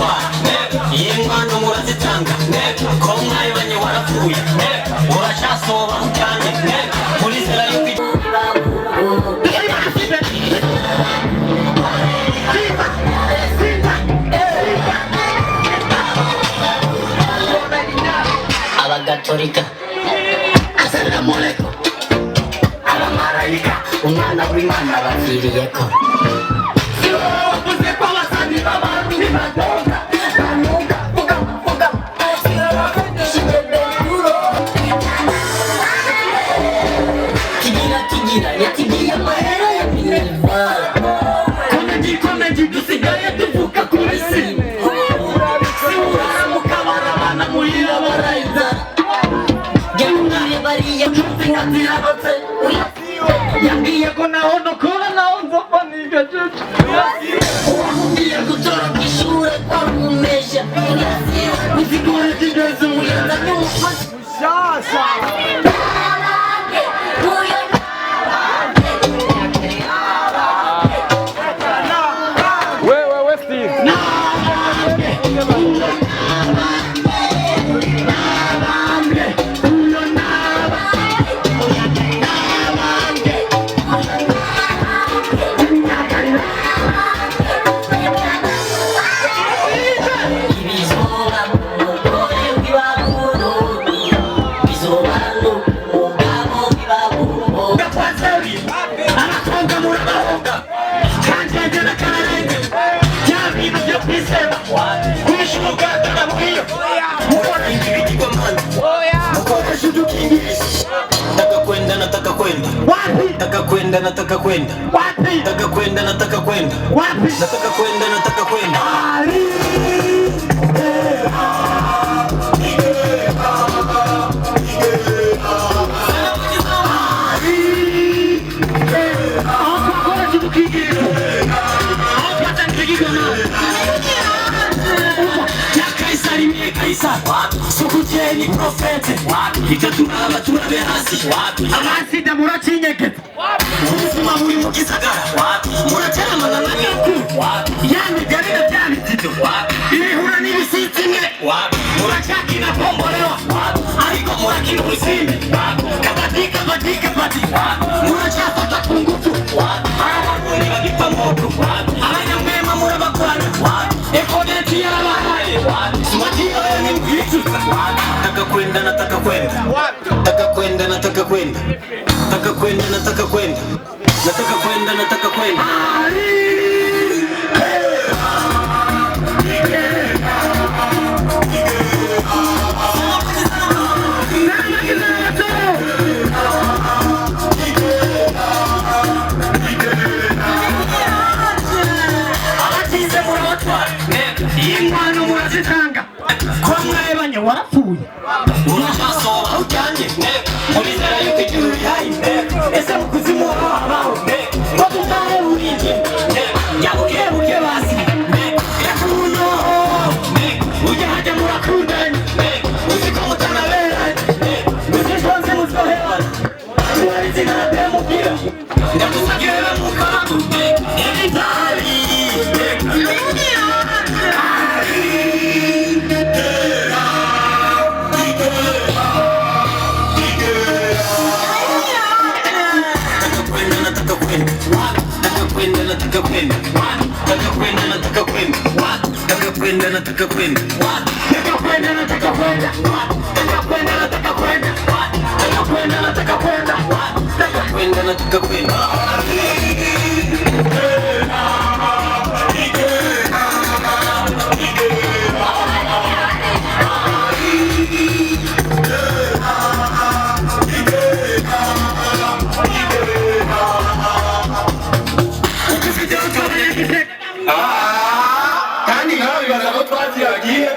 muratwara y'inkwano murazitanga ko mwayibanye warapfuye uracyasoba cyane muri zera y'uko abagatolika assalamu alaikum abamarayika umwana w'Imana bapfiriyeko uvuze ko abasani b'Abarumirwa kigira yatigiye amahera ya Minerva komedi dusigaye tuvuka kuri sima mukabara abana muhira barayida bariye kuzingatirabotse yambwiye ko naho nokora naho nzopfa niga cucu wambwiye gutora kw'ishure kwa mumesha uzikore kigeze umuyaga n'umufasha mushasha wewe Steve nataka kwenda wapi? Nataka kwenda wapi? Nataka kwenda Sukujeni profete ikaturaba turabe hasi abasi da murachinyeketa ubuzima buri mu gisagara murateramana na nyakuru yani garina byabitito ibihura n'ibisitsi mwe murachakina pombolewa ariko murakina ubuzime kabati murachafata ku ngufu abarundi bagipa moko abanyamwema murabakwana ekoneti yarabahaye nataka kwenda nataka kwenda y'inkwano murazitanga ko mwayibanye warapfuye urashasoba ujyanye muri zera y'uko ijuru rihaye ese mu kuzimu wabaho ko tutahe urindi nyabukebuke basi yakuno ujya hajya murakundanye uziko mutanaberanye uzishonze muzohebana tuwarizi narabe mubwira ndakuzagirira mu kantu ebitari nataka kwenda kandi nawe bibaza ko twagiye